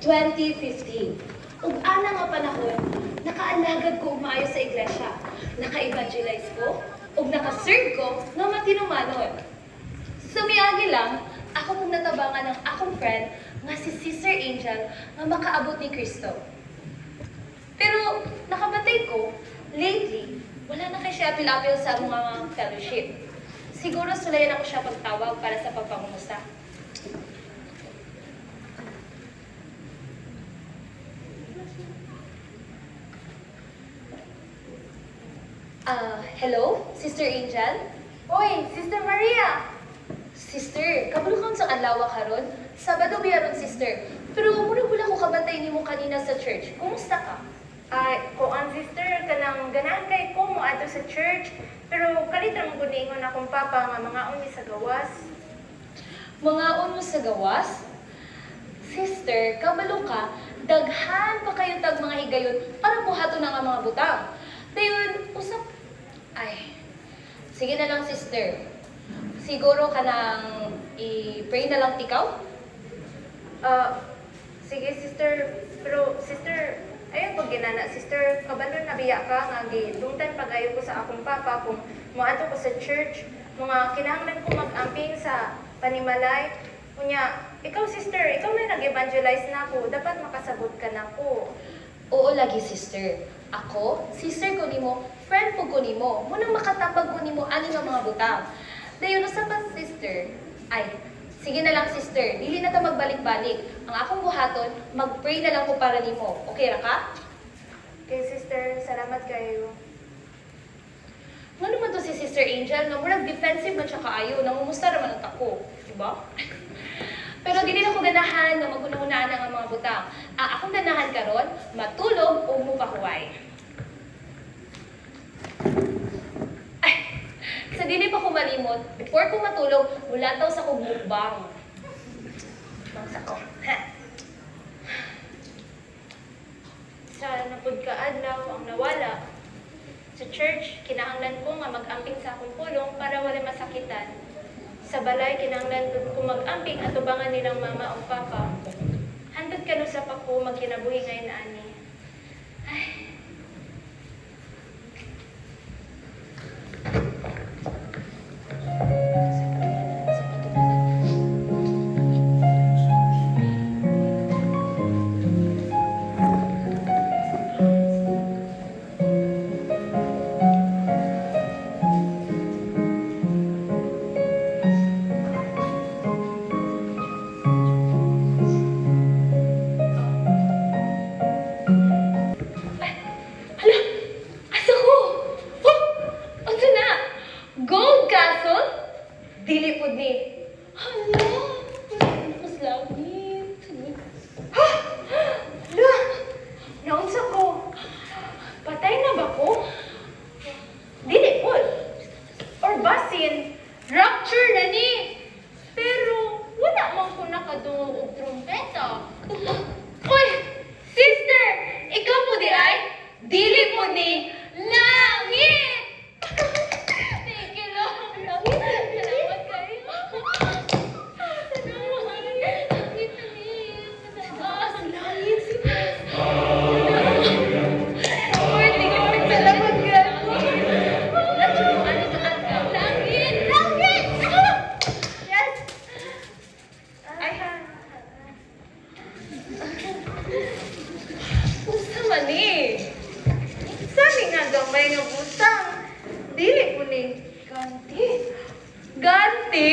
2015. Ug ana nga panahon, nakaalagad ko umayo sa iglesia, naka-evangelize ko, ug naka-serve ko nga matinumanon. Sa miagi lang, ako pong natabangan ng akong friend nga si Sister Angel nga makaabot ni Kristo. Pero nakabatay ko, lately, wala na kay siya apil-apil sa mga fellowship. Siguro sulayan ako siya pagtawag para sa pagpangumusta. Hello? Sister Angel? Oy, Sister Maria! Sister, kabalo ka sa adlaw karon? Sabado biyaron, sister. Pero muna wala ko kabantay nimo kanina sa church. Kumusta ka? Ay, ko ang sister, kanang ganahan kay ko mo ato sa church. Pero kalitang guningon akong papa nga mga uni sa gawas. Mga uno sa gawas? Sister, kabalo ka, daghan pa kayo tag mga higayon para buhaton na nga mga butang. Dayon, usap. Ay, sige na lang, sister. Siguro ka nang i-pray na lang tikaw? Sige sister, pero sister, ayun pag ginana, sister, kabalo na biya ka nga gidungtan pagayo ko sa akong papa kung moadto ko sa church, mga kinahanglan ko mag-amping sa panimalay. Kunya, ikaw sister, ikaw may nag-evangelize na ako, dapat makasabot ka na ko. Oo lagi, sister. Ako, sister ko nimo, friend po ko nimo, munang makatapag ko nimo ani nga mga butang. Dayon sa pa, sister. Ay, sige na lang, sister. Dili na ta magbalik-balik. Ang akong buhaton, mag-pray na lang ko para nimo. Okay ra ka? Okay sister, salamat kayo. Nga naman to si Sister Angel, nga murag defensive man siya kaayo, nangumusta naman ang tako. Diba? Pero dili na ko ganahan nga magunahunaan ang mga butang. Ang akong ganahan karon, matulog o mupahuway. Ay, sa dili pa ko malimot, before ko matulog, wala taw sa kong mukbang. Bangsa ko. Ha? Sa napud ka adlaw ang nawala. Sa church, kinahanglan ko nga mag-amping sa akong pulong para wala masakitan. Sa balay, kinahanglan ko mag-amping at tubangan nilang mama o papa. Handot ka no sa pako magkinabuhi ngayon ani. Ay. Hala! Asa ko? Oh! Asa na? Gold Castle? Dili po ni. Hala! Mas langit. Ha! Hala! Naunsa ko? Patay na ba ko? Dili po. Or basin, rapture na ni. Pero wala man ko nakadungog og trumpeta. Hoy! Sister! Ikaw po di ay? Dili po ni langit! Thank you, Lord. Langit. Salamat kayo. Salamat. Langit, langit. Ah, sa langit. Lord, tingin mo, salamat kayo. Langit! Langit! Yes! Ay, Usa man eh. Sabi nga gamay nga butang. Dili ko ni ganti. Ganti?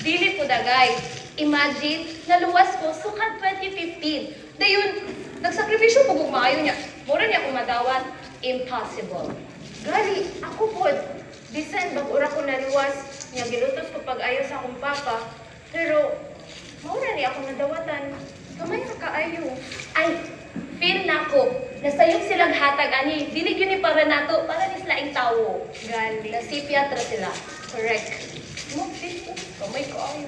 Dili po dagay. Imagine, naluwas ko sukat 2015. Dayon, nagsakripisyo po kung maayo niya. Mura niya kung madawat. Impossible. Gali, ako po. Bisan bag-ura ko naliwas. Nga gilutos ko pag-ayo sa akong papa. Pero, maura ni ako nadawatan. Kamay sa kaayo. Ay, feel na ko. Nasayog silang hatag ani. Dili yun ni para nato. Para ni sila ang tawo. Gali. Nasipyatra sila. Correct. Mo, sis. Kamay ko ang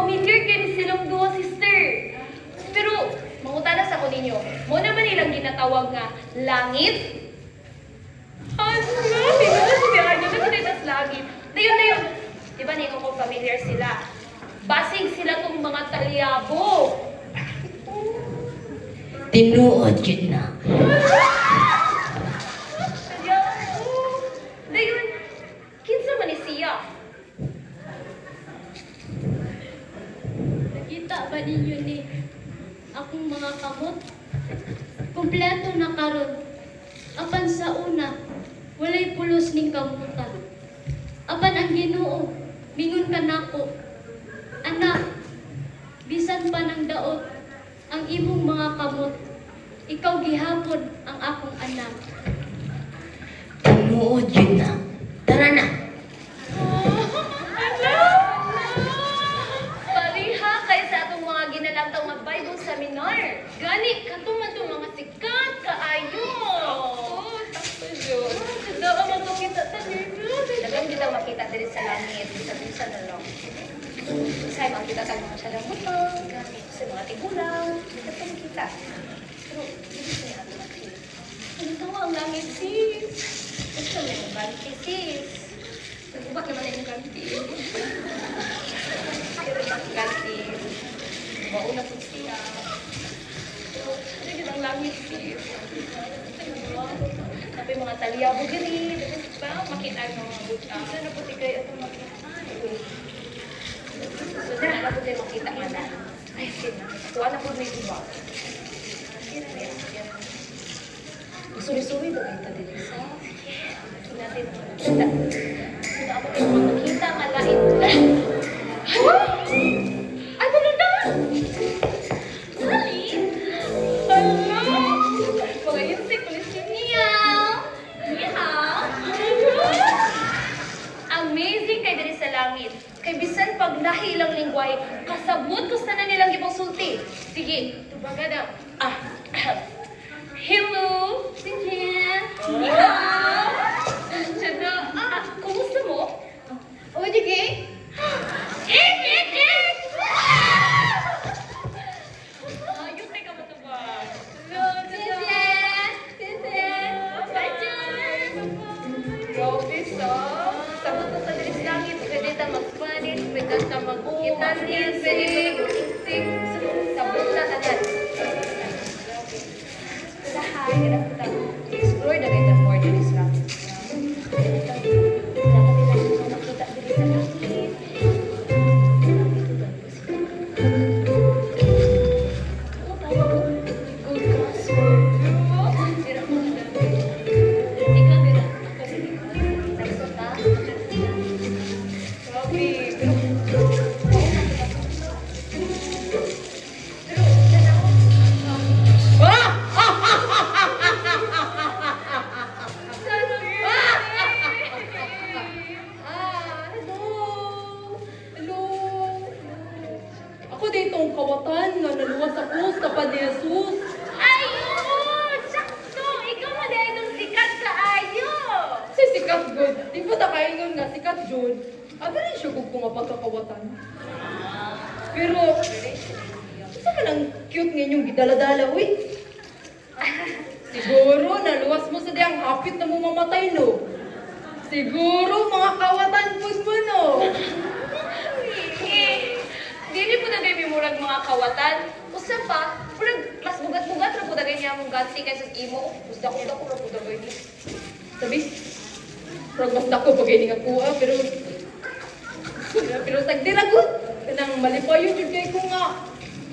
familiar kayo ni silang duha, sister. Pero, mangutanas ako ninyo, mo naman nilang ginatawag nga langit? Ano nga, pinasiyahan nyo na sa langit. Dayon. Di ba niyo ko familiar sila? Basig sila tong mga talyabo. Tinuod yun na. Talyabo. Dayon, kinsa man ni siya? Nakita ba ninyo ni akong mga kamot? Kompleto na karon. Apan sa una, walay pulos ning kamutan. Apan ang Ginoo, mingon ka nako. Anak, bisan pa ng daot ang imong mga kamot, ikaw gihapon ang akong anak. Tinuod yun na. Tara na. Pariha kay sa atong mga ginalangtaw nga Bible seminar. Gani, katuman itong mga sikat kaayo. Takto yun. Daw ang magkakita sa nito. Dagang kita makita diri sa langit, bisa na lang. Say makita tag mga salamutan, gamit sa mga tigulang, dito pa makita. Pero dili sa ato makita. Ano tawa ang langit, sis? Gusto mo yung ganti, sis. Nagubak naman na yung kanti. Pero yung ganti, mauna po siya. Pero, sige ang langit, sis. Tapos yung mga talyabo diri. Diba? Makita ang mga butya. Isa na po tigay at makita. So, na po tayo makita nga na. Ay, sige na. Kuha na po may iba. Suri-suri daw kita dito sa natin. Sino ako kayo makakita nga lain. Ay, talaga? Sali? Hala? Mga insect, ulit yun niya. Amazing kay diri sa langit. Kay bisan pag nahilang lingwahe, kasabot ko na nilang gibang sulti. Sige, tubaga daw. Hello, Sinjen. Ni hao. Sada, kumusta mo? O, dige? Ayun, teka mo ito ba? Hello, Sinjen. Sinjen. Sinjen. Grabe sa. Sabot ko sa dilis langit. Pwede ta mag-Spanish, pwede ta mag-Italian, pwede ta mag-Insig. Sabot na agad. Sa hi, ganap ta. Explore na kayo more dilis langit. Makita dilis sa langit. Good gospel. Pero kung ikaw din nagsota. Grabe. Ako dito ang kawatan nga naluwas ako sa pa ni Jesus. Ay, oo! Sakto! Ikaw mo dahil nung sikat ka ayo! Si sikat good. Di ba nakaingon nga sikat Jun? Aga rin siya kung nga pagkakawatan. Pero, isa man ang cute ninyong gidaladala, uy. Siguro, naluwas mo sa diyang hapit na mo mamatay, no? Siguro, mga kawatan po mo, no? Dili po na kayo murag mga kawatan. Usa pa, murag mas bugat-bugat na po na ganyan mong ganti kaysa sa imo. Mas dako-dako na po na ganyan. Sabi, prag mas dako pag ini nga kuha, pero tagdiragot. Kanang malipayon yun kay ko nga.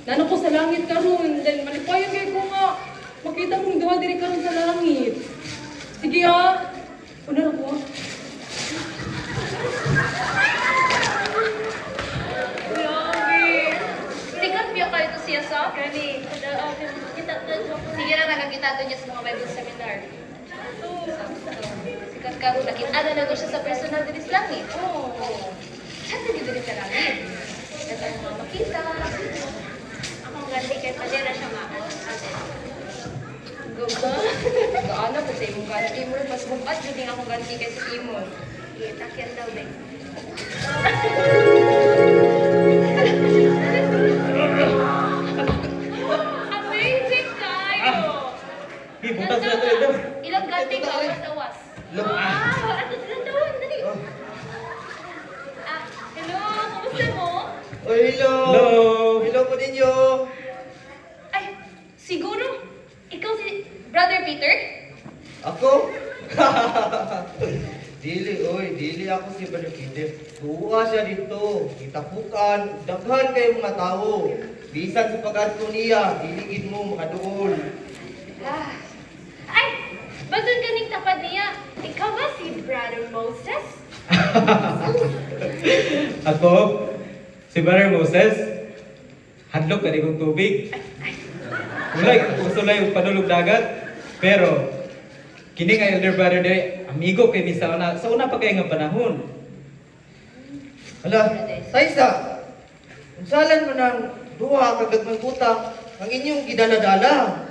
Nano ko sa langit karon, then malipayon kay ko nga. Makita mong duha diri karon sa langit. Sige ha. Una na ko. Grabe! Sikat biya kayo to siya sa? Gani. Sige na nakakita to niya sa mga Bible seminar. Sikat ka rin. Nakita na ko siya sa personal dinis langit. Oo. Saan na dito rin sa langit? Ito ang mga makita. Akong ganti kay Padera siya nga. Gaano po sa imong ganti mo. Mas bukat yun din akong ganti kay sa imo. Takyan daw din. hello. Hello. Hello po ninyo. Ay, siguro, ikaw si Brother Peter? Ako? Dili ako si Brother Peter. Tuwa siya dito. Itapukan, daghan kayo mga tao. Bisan sa pag-adto niya, diligid mo makaduol. Ah. Ay, basun kaning tapad niya. Ikaw ba si Brother Moses? Ako, si Brother Moses, hadlok ka kong tubig. Gusto lang yung panulog dagat. Pero, kini nga elder brother day, amigo kay ni sa una pa kay nga panahon. Hala, Saisa, unsalan man ang duha kagagmang butak ang inyong gidala-dala.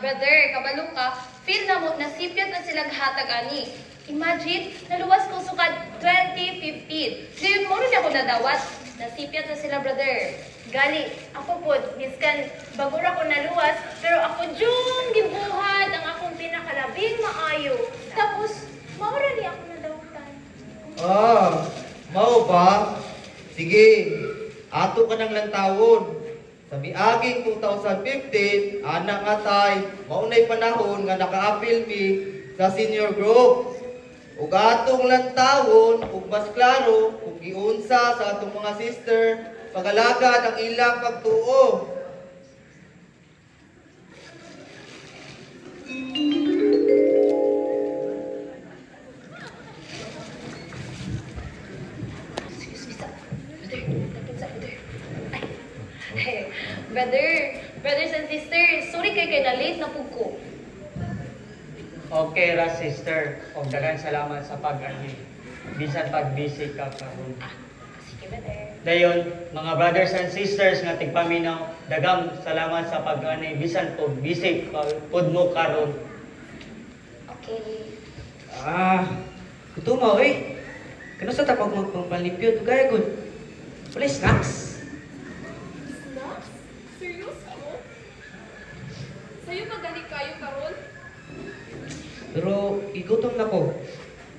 Brother, kabalo ka, feel na mo, nasipyat na silang hatag ani. Imagine, naluwas ko sukad 2015. Ngayon mo rin ako nadawat. Nasipyat na sila, brother. Gali, ako po, miskan bagura ko naluwas, pero ako dyan gibuhat ang akong pinakalabing maayo. Tapos, maura ni ako nadawatan. Mao ba? Sige, ato ka ng lantawon. Sa miaging 2015, anak nga tay, maunay panahon nga naka-appeal mi sa senior group. Ug atong lantawon, ug mas klaro, kung giunsa sa atong mga sister, pagalagad ang ilang pagtuo. Excuse me, brother. Tapos sa brother. Ay, brothers and sisters, sorry kay na late na pug ko. Okay ra sister, og daghang salamat sa pag-ani. Bisan pag-busy ka karon. Sige, brother. Dayon, mga brothers and sisters nga tigpaminaw, daghang salamat sa pag-ani bisan pag busy pud mo karon. Okay. Kutumaw eh. Kano sa tapag magpangpalipyo to gaya good. Wala snacks. Snacks? Seryoso mo? Sa'yo magaling kayo karon? Pero igutom na ko.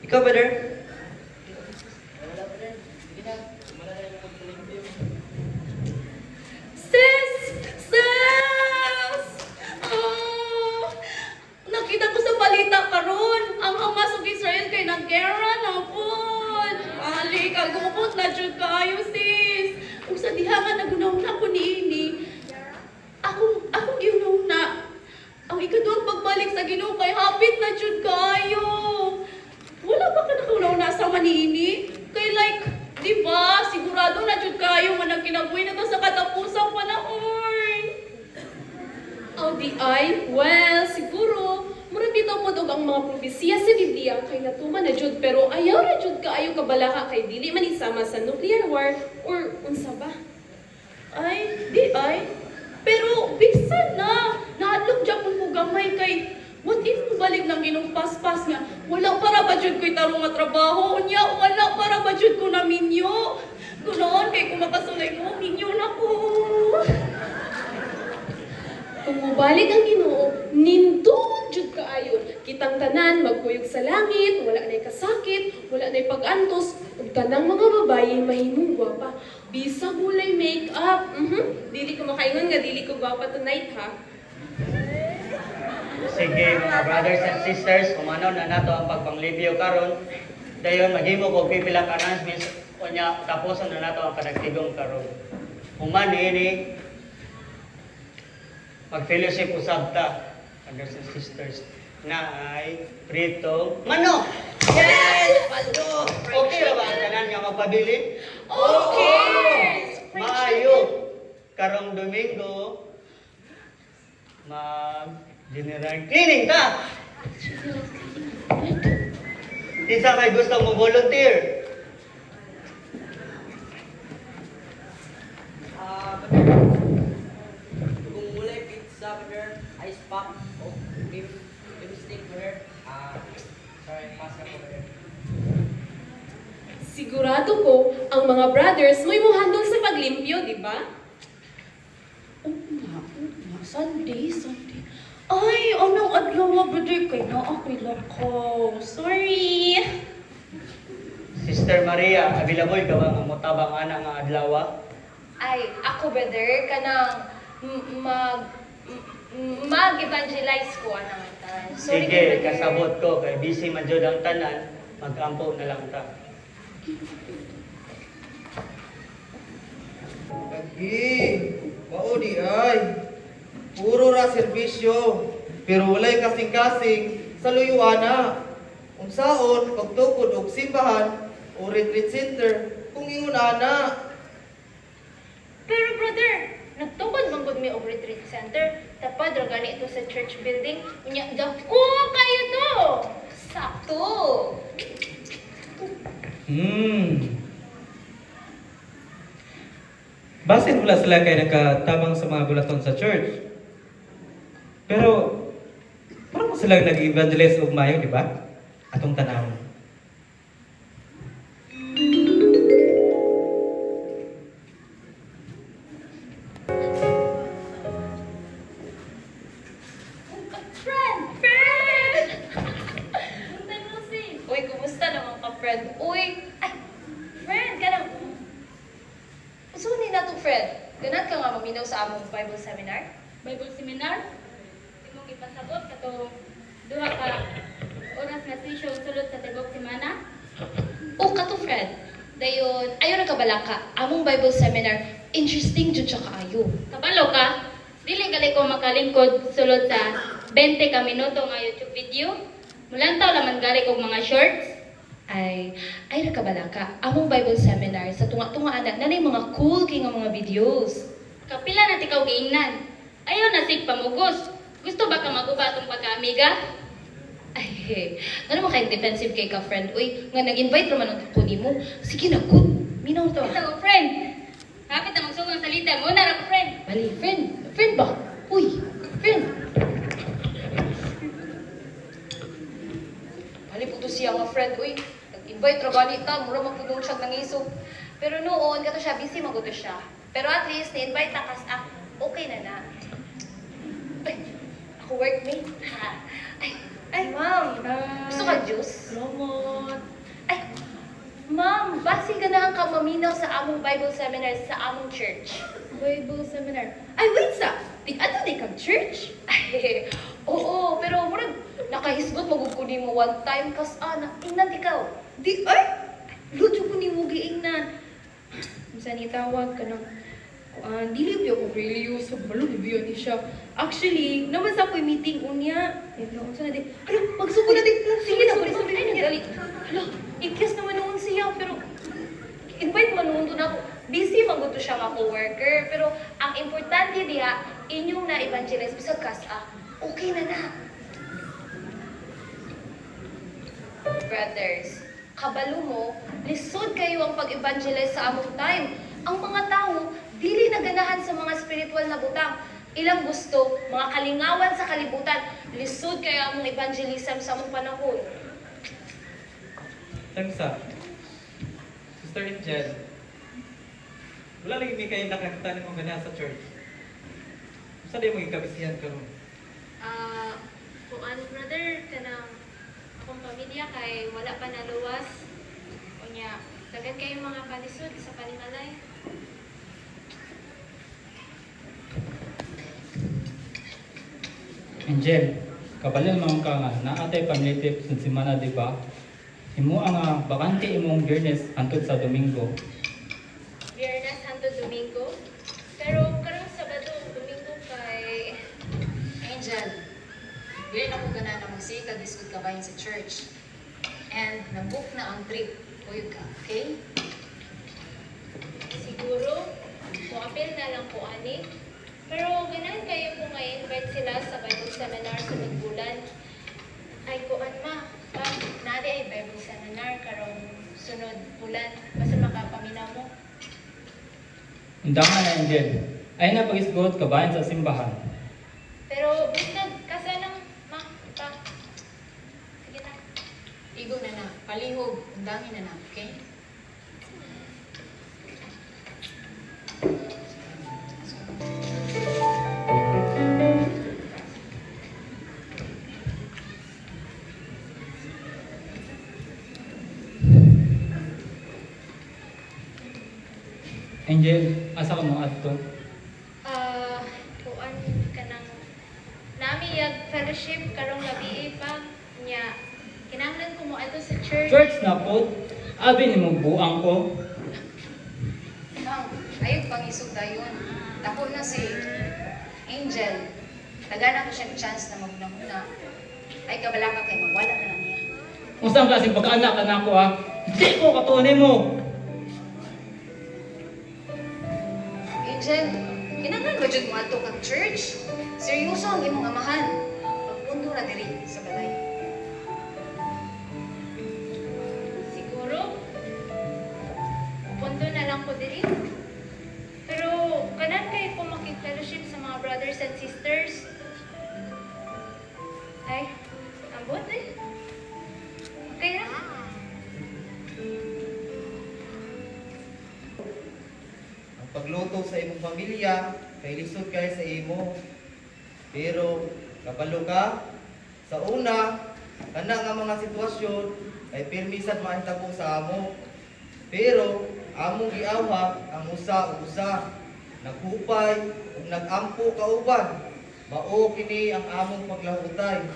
Ikaw, brother? Sis! Sis! Nakita ko sa balita karon ang Hamas ug Israel kay naggera na pud. Ali kagupot na jud kaayo sis. Ug sa diha nga nagunahuna ko niini. Akong giunahuna. Ang ikaduhang pagbalik sa Ginoo kay hapit na jud kaayo. Wala ba ka nakauna sa maniini? Kay like, di ba, sigurado na jud kayo nga nagkinabuhi na to sa katapusang panahon. Aw di ay, well, siguro, murag dito po ang mga propesiya sa Biblia kay natuman na jud pero ayaw na jud kaayo kabalaka kay dili man isama sa nuclear war or unsa ba? Ay, di ay. Pero bisan na, nahadlok dyan mo gamay kay what if mabalik ng Ginong paspas nga, wala para ba jud ko'y tarong nga trabaho, unya, wala para ba jud ko na minyo. Gunoon kay kung makasulay mo, minyo na ko. Kung mabalik ang Ginoo, nindot jud kaayo. Kitang tanan magkuyog sa langit, wala nay kasakit, wala nay pag-antos, ug tanang mga babaye mahimong gwapa. Bisag mulay make-up. Dili ko makaingon nga dili ko gwapa tonight ha. Sige mga brothers and sisters, kumano na nato ang pagpanglibyo karon. Dayon maghimo ko pipila ka announcements unya tapuson na nato ang panagtigom karon. Human ini mag-fellowship usab ta, brothers and sisters, na ay pritong manok. Yes! Paldo! Okay ra ba ang tanan nga magpabili? Okay! Maayo. Karong Domingo general cleaning ka. Isa may gusto mo volunteer? Kung mulai pizza burger, ice pop, o beef stick burger, sorry, pasta burger. Sigurado ko, ang mga brothers mo mo handle sa paglimpyo, di ba? Sunday. Ay, anong adlaw, brother? Kay na ako'y lakaw. Sorry. Sister Sister Maria, available ka ba nga motabang ana nga adlaw? Ay, ako brother, kanang mag-evangelize ko naman tan. Sige, kasabot ko kay busy man jud ang tanan, magampo na lang ta. Lagi, mao di ay. Puro ra serbisyo, pero walay kasing-kasing sa luyuana. Unsaon pagtukod og simbahan o retreat center kung ingon ana. Pero brother, nagtukod man gud mi og retreat center. Tapad ra gani ito sa church building. Unya dako kayo to. Sakto. Basin wala sila kay nakatabang sa mga bulaton sa church. Pero, parang mo sila nag-evangelize og mayo, di ba? Atong tanawon. Friend! Friend! Uy, kumusta naman ka, friend? Uy! Ay! Friend, kanang... Usuni na to, friend. Ganat ka nga maminaw sa among Bible seminar? Bible seminar, imong ipasabot kato duha ka oras nga session sulod sa tibok semana. O, kato, friend. Dayon, ayo na kabalaka. Among Bible seminar, interesting jud siya kaayo. Kabalo ka, dili gali ko makalingkod sulod sa 20 ka minuto nga YouTube video. Mulantaw laman gali kog mga shorts. Ay na kabalaka. Among Bible seminar, sa tunga-tunga anak, nanay mga cool king nga mga videos. Kapila na tikaw giingnan. Ayaw na sig pamugos. Gusto ba ka maguba atong pagka-amiga? Ay, ano mo kayong defensive kay ka, friend? Uy, nga nag-invite naman ang kunin mo. Sige na, good. Minaw to. Isa ko friend. Hapit na magsugang salita mo na ra ko friend. Bali, friend. Friend ba? Uy, friend. Bali po to siya nga, friend. Uy, nag-invite ra bali ta. Mura magpudong siya ng iso. Pero noon, kato siya, busy maguto siya. Pero at least, na-invite ta kas okay na na. Ay, ako workmate. Ha. Ay, ma'am. Gusto ka juice? Salamat. Ay, ma'am, basi ka na ang kamaminaw sa among Bible seminar sa among church. Bible seminar. Ay, wait sa! Di ato di kang church? Ay, oo, pero murag nakahisgot magugkunin mo one time kas ingnan ikaw. Di ay! Lucho ko ni mo giingnan. Minsan itawag ka ng dili biyo ko religious, balo biyo ni siya. Actually, naman sa ako'y meeting unya. Ano sa na di? Hala, magsuko na di. Sige na, pulis ay nagali. Hala, ikyas naman noon siya, pero invite man noon doon ako. Busy maguto siya mga co-worker, pero ang importante diha, inyong na-evangelize bisag kas okay na na. Brothers, kabalo mo, lisod kayo ang pag-evangelize sa among time. Ang mga tao, dili naganahan sa mga spiritual na butang. Ilang gusto, mga kalingawan sa kalibutan, lisod kayo among evangelism sa among panahon. Tangsa, Sister Angel, wala lagi may kayo nakakita ng mga ganyan sa church. Saan yung mga kabisihan ka ron? Kung ano brother, kanang akong pamilya kay wala pa naluwas. Unya, dagan kayo mga palisod sa panimalay. Angel, kabalil mga ka nga, naatay pamilitip sa simana, di ba? Imo ang bakante imong journeys antod sa Domingo. Biyernes hangtod Domingo. Pero karong Sabado, Domingo kay Angel, dili na ko gana na magsikag diskud kabahin sa church. And nabook na ang trip. Uyog ka, okay? siguro, muapil na lang po ani. Pero ganahan kayo kung i-invite sila sa Bible seminar sa Magbulan. Ay kuan ma, nadi ay Bible seminar karong sunod bulan. Basta makapaminaw mo. Undangan na Angel, ay na pag-isgot kabahin sa simbahan. Pero basta kasa lang ma, pa. Sige na. Igo na na, palihog, undangin na na, okay? Angel, asa ka mo adto? Kuan ka ng nami yag fellowship karong labi pa nya kinahanglan ko mo ato sa church. Church na po. Abi ni mo buang ko. Ma'am, ayog pangisog dayon. Dako na si Angel. Tagana ko siyang chance na magnamuna. Ay kabala ka kay mawala na lang niya. Unsang klaseng pagkaanak ka nako ha? Di ko katuonin mo. Angel, kinahanglan ba jud mo ato kag church? Seryoso ang imong amahan. Pagpundo na diri sa balay. Siguro punto na lang ko diri. Pero kanan kay ko makig-fellowship sa mga brothers and sisters. Ay, ambot eh. Okay na. Ang pagluto sa imong pamilya, kay lisod kay sa imo. Pero, kapalo ka, sa una, kana nga mga sitwasyon, ay pirmisan mahitabo sa amo. Pero, among giawhag ang usa ug usa. Naghupay ug nagampo kauban. Mao kini ang among paglahutay.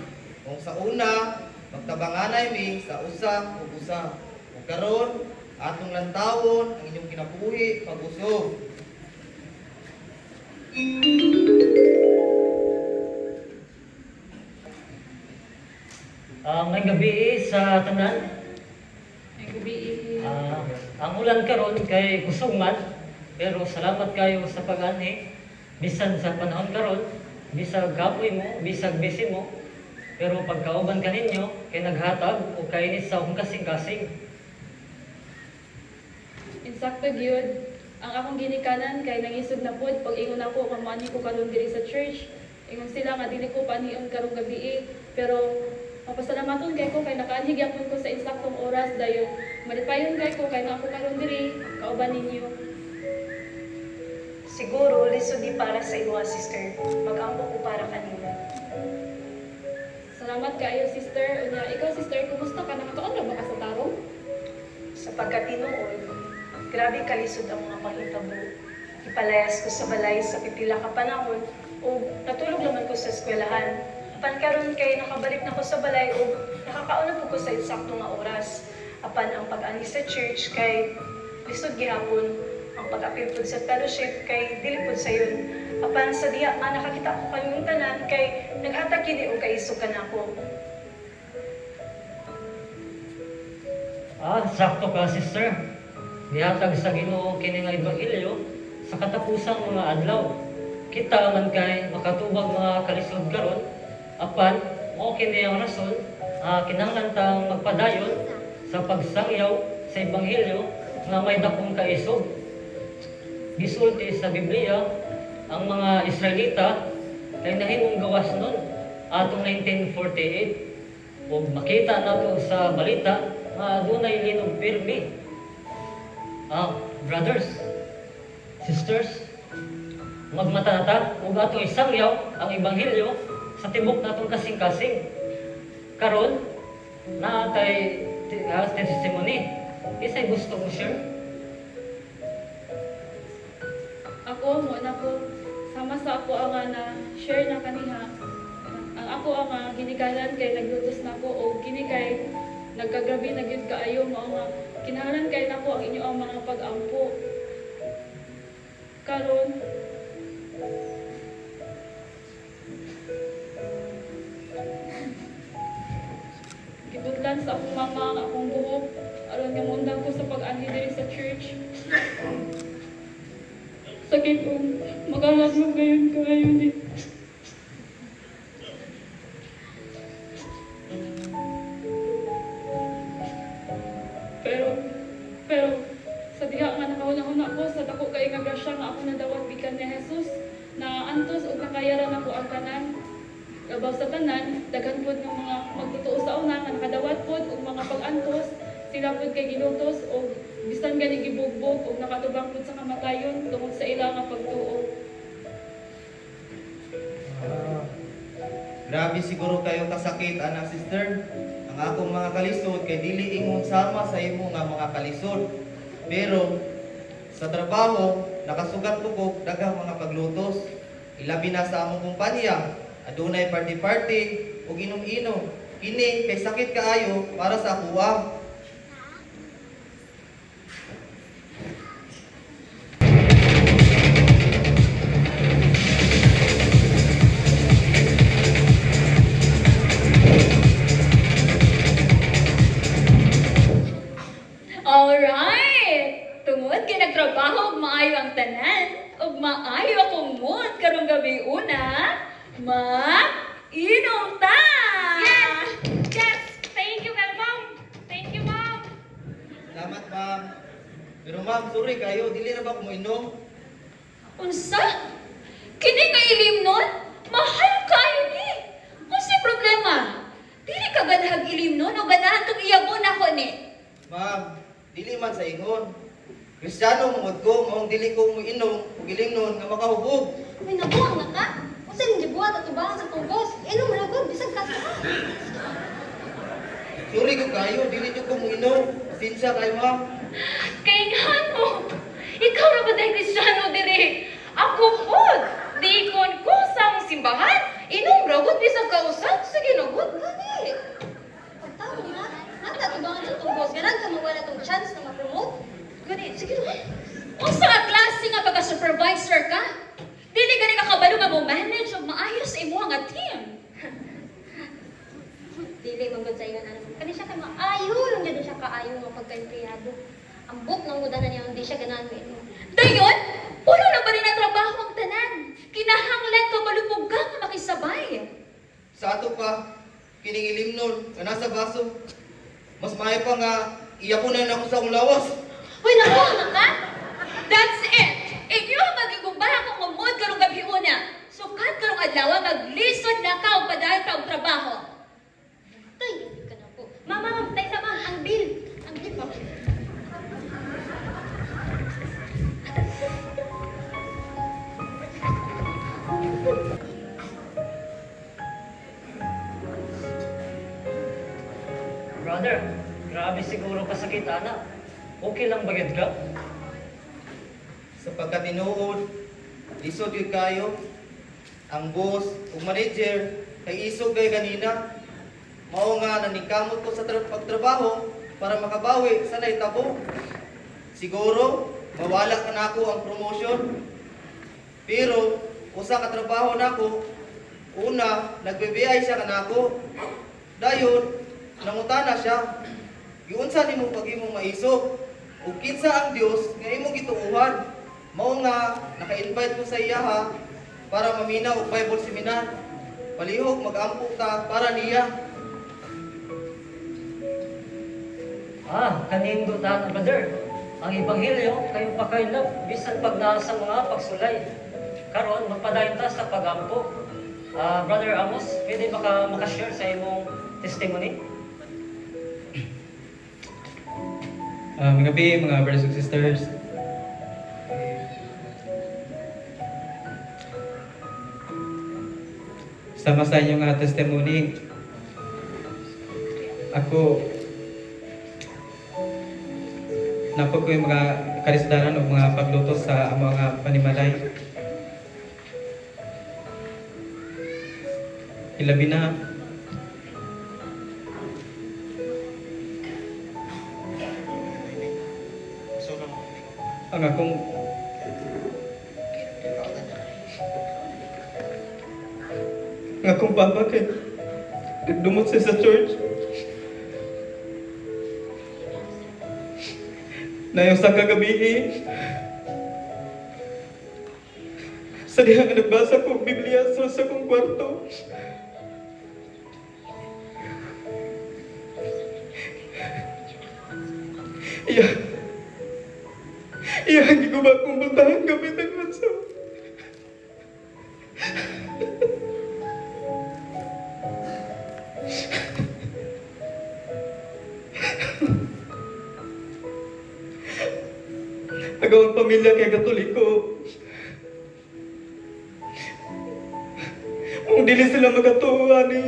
Kung sa una, magtabanganay mi sa usa ug usa. Ug karon, atong lantawon ang inyong kinabuhi pag-usog. Ngayong gabi sa tanan, Ay gabi. ang ulan karon kay kusog man, pero salamat kayo sa pag-anhi. Bisan sa panahon karon, bisag kapoy mo, bisag busy mo, pero pagkauban ka ninyo, kay naghatag o kainis sa akong kasing-kasing. Insakto gyud ang akong ginikanan kay nangisod na pod pag ingon ako kamani ko karon diri sa church. Ingon sila nga dili ko panion karong gabi pero mapasalamaton kay ko kay nakaanhig yapon ko sa insaktong oras dayon malipayon kay ko kay na ako karon diri kauban ninyo. Siguro, lisod di para sa iyo, sister. Mag-ampo ko para kanila. Salamat kaayo sister. Unya ikaw sister, kumusta ka? Nakakaon na ba ka sa tarong? Sa pagkatinuod, grabe kalisod ang mga panghitabo. Ipalayas ko sa balay sa pipila ka panahon o natulog naman ko sa eskwelahan. Apan karon kay nakabalik na ko sa balay o nakakaon na ko sa insakto nga oras. Apan ang pag-ani sa church kay lisod gihapon. Ang pag-apil po sa fellowship kay dili po sa yun. Apan sa diya nga nakakita ko kanyang tanan kay naghatag kini o kaisog ka na ako. Sakto ka, sister. Dihatag sa Ginoo kini nga ebanghelyo sa katapusang mga adlaw. Kita man kay makatubag mga kalisod karon, apan mao kini ang rason kinahanglan tang magpadayon sa pagsangyaw sa ebanghelyo nga may dakong kaisog. Gisulti sa Biblia ang mga Israelita kay nahimong gawas nun atong 1948 ug makita nato sa balita nga dunay linog pirmi. Brothers, sisters, magmatanata ug ato isangyaw ang ebanghelyo sa tibok natong kasing-kasing. Karon naatay testimony. Isay gusto mo share? Ako mo na ko sama sa ako ang na share na kaniha. Ang ako ang ginikanan kay naglutos na ko o kini kay nagkagrabe na gyud kaayo mao nga kinahanglan kay nako ang inyo ang mga pag-ampo. Karon gibutlan sa akong mama ang akong buhok aron nga mundang ko sa pag-anhi diri sa church. Sakit ko, magalaglo ngayon kayo ni. Pero, sa diha nga nakahuna-huna ko, sa dako kay nga grasya nga ako nadawat bikan ni Jesus, na antos o nakayaran ako ang tanan. Labaw sa tanan, daghan pod ng mga magtotoo sa una, nga nakadawat pod o mga pag-antos, sila pod kay ginutos o bisan gani gibugbog o nakatubang pod sa kamatayon tungod sa ilang nga pagtuo. Grabe siguro kayo kasakit, anak sister. Ang akong mga kalisod kay dili ingon sama sa imo nga mga kalisod. Pero Sa trabaho, nakasugat ko kog daghang mga paglutos. Ilabi na sa among kumpanya, adunay party-party ug inom-inom. Kini kay sakit kaayo para sa kuwang. Alright! Tungod kay nagtrabaho ug maayo ang tanan, ug maayo akong mood karong gabi una, inom ta! Yes! Yes! Thank you, ma'am. Thank you, ma'am. Salamat, ma'am. Pero ma'am, sorry kayo, dili na ba ko moinom? Unsa? Kini nga ilim nun? Mahal kayo ni! Unsa problema? Dili ka ganahag ilim nun o ganahan kang iyabon ako ni? Ma'am, dili man sa ingon. Kristiyano mungod ko, maong dili ko moinom ug ilim nun nga makahubog. May nabuang na ka? Unsa ning gibuhat at tubangan sa tugos? Inom ra gud bisag ka sa. Sorry ko kayo, dili jud ko moinom. Sinsya kayo, ma'am. Kaingahan mo. Ikaw na ba dahil Kristiyano diri? Ako po. Di kon ko sa mong simbahan. Inom ragot bisag kausap. Sige na gud. Gani. Pagtawo na. Nata tubangan sa tugos. Ganang ka mawala tong chance na ma-promote. Gani. Sige na. Unsa nga klase nga pagka-supervisor ka? Dili gani ka kabalo nga mo manage ug maayos sa imuha nga team. Dili man gud sa ingon ano. Kani siya kay maayo lang gyud siya kaayo nga pagka-empleyado. Ang book ng mudanan niya hindi siya ganahan mo. Dayon, puno na ba rin ang trabaho ang tanan? Kinahanglan ka malupog ka nga makisabay. Sa ato pa, kining ilim nun, nga nasa baso. Mas maayo pa nga, iyapunan ako sa akong lawas. Uy, nabuang na ka? That's it! Inyo ang magigumbahan kung mamod karong gabi una. Sukat karong adlaw, maglisod na ka o padayon ka og trabaho. Tay, ka na po. Mama, tay sama ang bill. Ang bill pa. Brother, grabe siguro kasakit, anak. Okay lang bagad ka? Sa pagkatinuod, lisod yun kayo. Ang boss o manager, kay isog kay ganina. Mao nga naningkamot ko sa pagtrabaho para makabawi sa naitabo. Siguro, mawala ka na ako ang promotion. Pero, usa ka trabaho na ako, una, nagbibiyay siya ka na ako. Dayon, nangutana siya. Giunsa nimo pag imong maisog? Ug kinsa ang Dios nga imong gituuhan? Mao nga naka-invite ko sa iya ha para maminaw og Bible seminar. Palihog mag-ampo ta para niya. Kanindutan, brother. Ang Ebanghelyo, kayo pa kayo love, bisan pag nasa mga pagsulay. Karon, magpadayon ta sa pagampo. Brother Amos, pwede baka makashare sa imong testimony? Mga gabi, mga brothers and sisters. Sama sa inyong testimony, ako, napag ko yung mga karisdanan o mga pagluto sa mga panimalay. Ilabi na, ang akong papa kay nagdumot siya sa church na yung sa kagabi sa diha nga nagbasa ko Biblia sa kong kwarto. Iya, hindi ko ba kung puntahan gamit ang bansa? Agawang pamilya kay Katoliko. Kung dili sila magatuwa ni.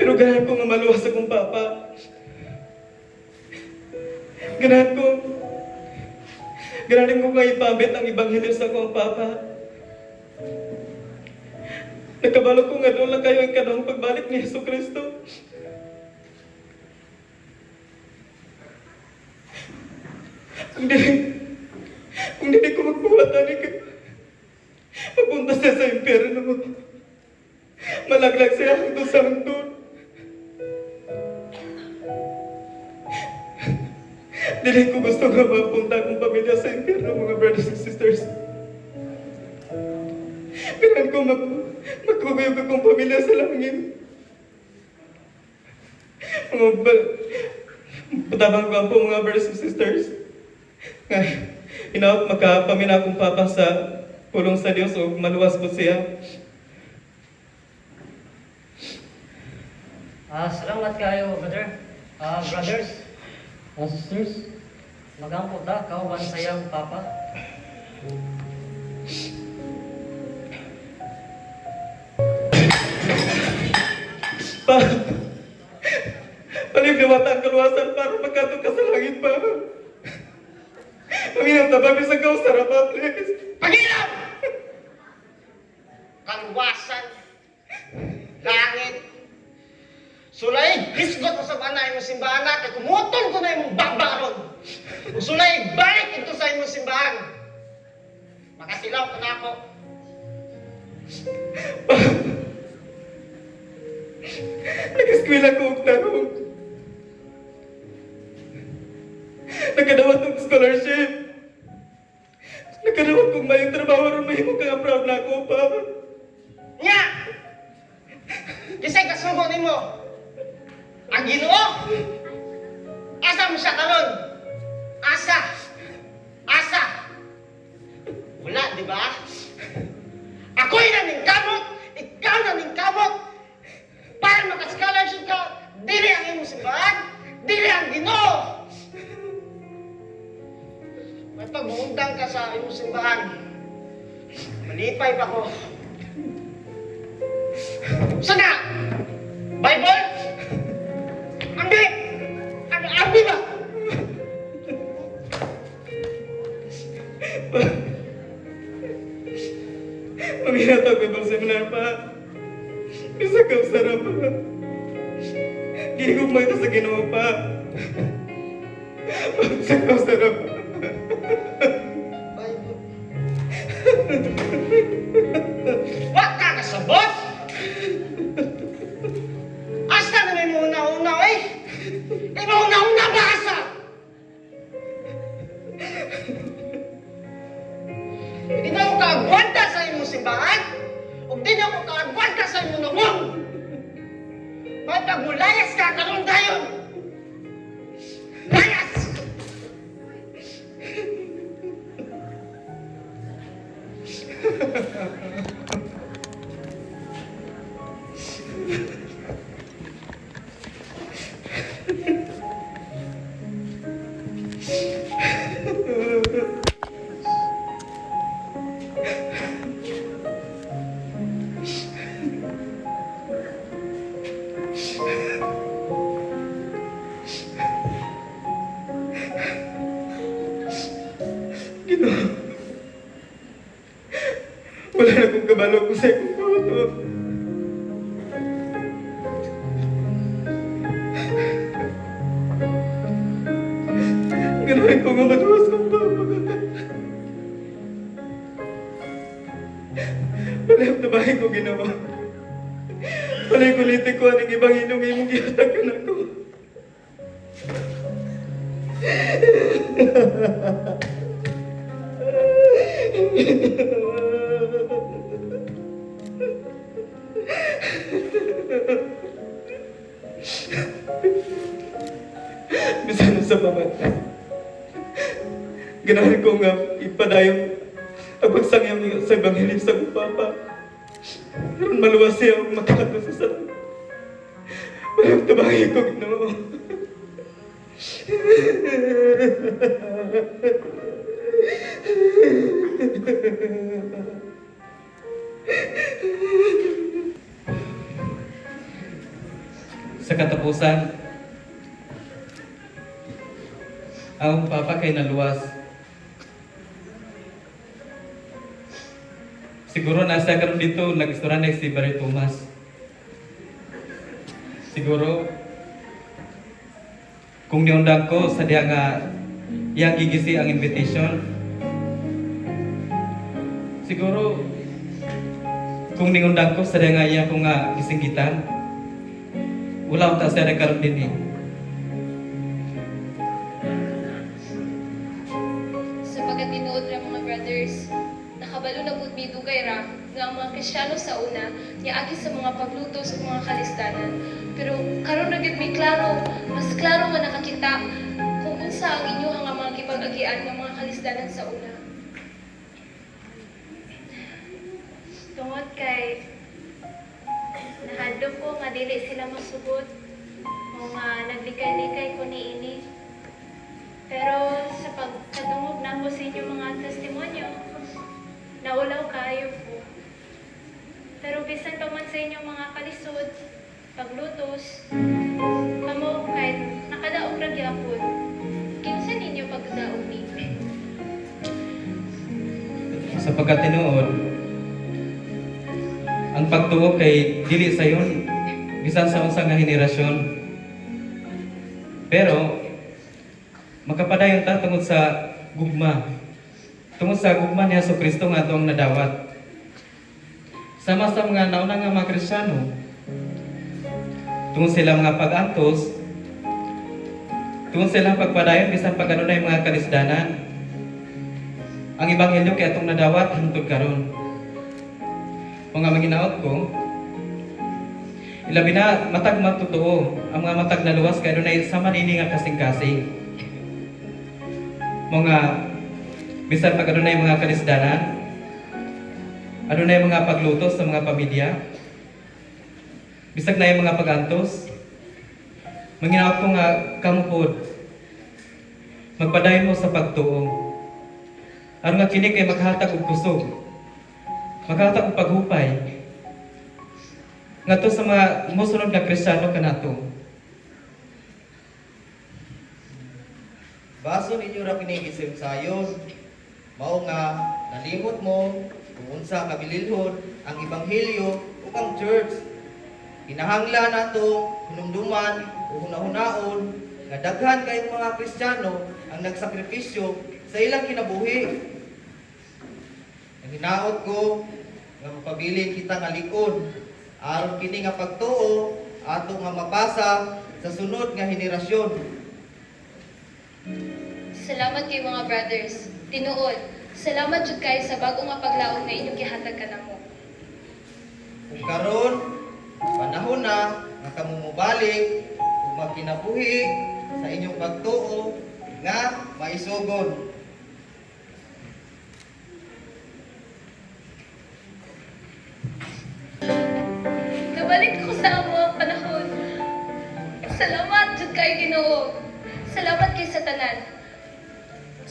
Pero ganyan ko nga maluwas akong papa. Ganahan ko nga ipamit ang Ebanghelyo sa akong papa. Nakabalo ko nga doon lang kayo ang kanong pagbalik ni Yesu Kristo. Kung dili ko magbuhatan ka, magpunta siya sa impyerno. Malaglag siya hangtod sa hangtod. Dili ko gusto nga mapunta akong pamilya sa impyerno, mga brothers and sisters. Kailan ko magkuguyog akong pamilya sa langit. Patabang ko po mga brothers and sisters. Hinaot makapamina akong papa sa pulong sa Diyos o maluwas po siya. Salamat kayo, brother. Brothers, sisters, magampo ta, kauban sayang papa. Paligawat ang kaluwasan para magkato ka sa langit pa. Paminang tababi sa kausarapan, please. Pagilap! Kaluwasan, langit, sulay, hisgot mo sa banay mo simbahan na, kaya kumutol ko na yung bakbaron. Sulay, balik ito sa imong simbahan. Makasilaw ka na ako. Nag-eskwela ko og tarong. Nagkadawat ng scholarship. Nagkadawat kong mayong trabaho ron mahimo kang proud na ako pa. Nya! Kisay kasugo nimo. Ang Ginoo. Asa mo siya karon? Asa? Asa? Wala, di ba? Ako'y naning kamot, ikaw naning kamot. Para maka-scholarship ka, dili ang imong simbahan, dili ang Ginoo. May pag-uundang ka sa imong simbahan, malipay pa ko. Sana! Bible? Ambi! Ambi ba? Maminatag Bible seminar pa. Isa ka sarap pa. Gigugmay ka sa Ginoo pa. Isa ka sarap pa. Wa ka kasabot! Asta na may muna-una, eh! Imauna-una ba asa? Hindi na ako kaagwanta sa imong simbahan, o di na ako kaagwanta sa imong nangong. May pagmulayas ka, karoon dayon! Layas! Ginoo. Wala na akong kabalo kung sa'yo kong pauto. Ganahin ko nga matuwas ng papa. Palihap na bahay ko ginawa. Palay kulitin ko anong ibang inong imong gihatagan ako. Bisan sa pamatay. Ganahan ko nga ipadayon ang pagsangyam sa Ebanghelyo sa akong papa. Karon maluwas siya ang makato sa sarap. Parang tabahin ko, Ginoo. Sa katapusan, Ang papa kay naluwas. Siguro nasa karon dito nag-istorya na si Barry Thomas. Siguro kung niundang ko sa diya nga iyang gigisi ang invitation. Siguro kung niundang ko sa diya nga iya ko nga gisinggitan. Wala unta sa karon din eh. Sapagat tinuod ra mga brothers, nakabalo na pud mi dugay ra nga ang mga Kristiyano sa una niagi sa mga paglutos ug mga kalisdanan. Pero karon ra gyud mi klaro, mas klaro nga nakakita kung unsa ang inyo nga mga gipag-agian nga mga kalisdanan sa una. Tungod kay nahadlok ko nga dili sila masugod o nga naglikay-likay ko niini. Pero sa pagkadungog na ko sa inyo mga testimonyo, naulaw kayo po. Pero bisan pa man sa inyong mga kalisod, paglutos, kamo kahit nakadaog ra gyapon. Kinsa ninyo pagdaog ni? Sa pagkatinuod, ang pagtuo kay dili sayon bisan sa unsa nga henerasyon. Pero makapadayon ta tungod sa gugma. Tungod sa gugma ni Jesucristo nga atong nadawat. Sama sa mga nauna nga mga Kristiyano, tungod sila mga pag-antos, tungod sila pagpadayon bisan pagkanunay mga kalisdanan. Ang ebanghelyo kay atong nadawat hangtod karon. Mga maginaot ko, ilabi na matag matutuo, ang mga matag na luwas kay adunay sama nini nga kasing-kasing. Mga bisan pag adunay mga kalisdanan, adunay mga paglutos sa mga pamilya, bisag na yung mga pagantos, manginaot ko nga kamupod, magpadayon mo sa pagtuo. Aron nga kini kay maghatag og kusog, maghatag og paghupay, ngadto sa mga musunod nga Kristiyano kanato. Baso ninyo ra kini gisayon. Mao nga nalimot mo kung unsa kabililhon ang ebanghelyo ug ang church. Kinahanglan nato hunumduman o hunahunaon nga daghan kay mga Kristiyano ang nagsakripisyo sa ilang kinabuhi. Ang hinaot ko nga mapabilin kita nga likod aron kini nga pagtuo ato nga mapasa sa sunod nga henerasyon. Salamat kay mga brothers. Tinuod, salamat jud kay sa bago nga paglaom nga inyong gihatag kanamo. Kung karon panahon na nga kamo mobalik ug magkinabuhi sa inyong pagtuo nga maisugon. Nabalik ko sa amo panahon. Salamat jud kay Ginoo. Salamat kay sa tanan.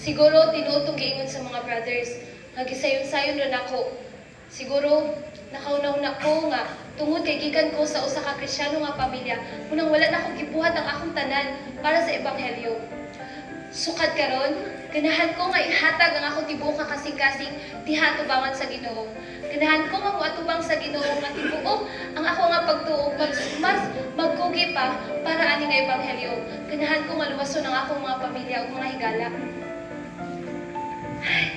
Siguro tinuod tong giingon sa mga brothers nga gisayon-sayon ra nako. Siguro nakaunaw ko nga tungod kay gikan ko sa usa ka Kristiyano nga pamilya, munang wala na ko gibuhat ang akong tanan para sa ebanghelyo. Sukad karon, ganahan ko nga ihatag ang akong tibuok nga kasing-kasing diha tubangan sa Ginoo. Ganahan ko nga moatubang sa Ginoo nga tibuok ang ako nga pagtuo mas magkugi pa para ani nga ebanghelyo. Ganahan ko nga luwason ang akong mga pamilya ug mga higala. Ay,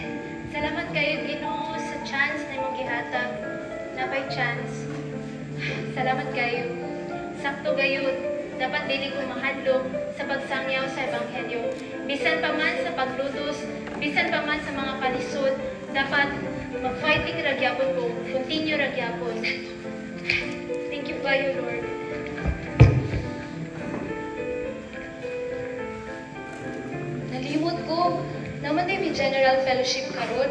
salamat kayo Ginoo sa chance na imong gihatag. Na by chance. Salamat kayo. Sakto gayud. Dapat dili ko mahadlok sa pagsangyaw sa ebanghelyo. Bisan pa man sa paglutos, bisan pa man sa mga kalisod, dapat mag-fighting ra gyapon ko, continue ra gyapon. Thank you kayo, Lord. Nalimot ko. Naman din may general fellowship karon.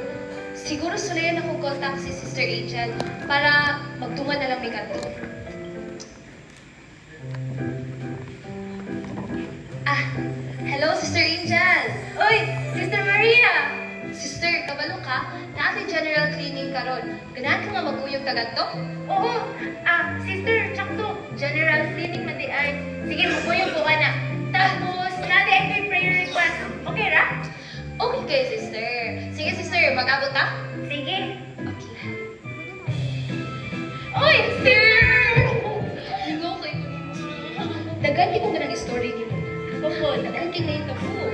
Siguro sulayan ako contact si Sister Angel para magtuman na lang may kanto. Hello, Sister Angel! Oy, Sister Maria! Sister, kabalo ka? Na ating general cleaning karon. Ganahan ka nga maguyog tagadto? Oo, Sister, tsakto. General cleaning man di ay. Sige, magpuyog ko ka na. Tapos, nadi ay may prayer request. Okay kay sister. Sige, sister, mag-abot ta? Sige. Okay. Oy, sister! Lingaw kay ko. Dagan ko ng story nimo. Opo, nag-alking na ito po.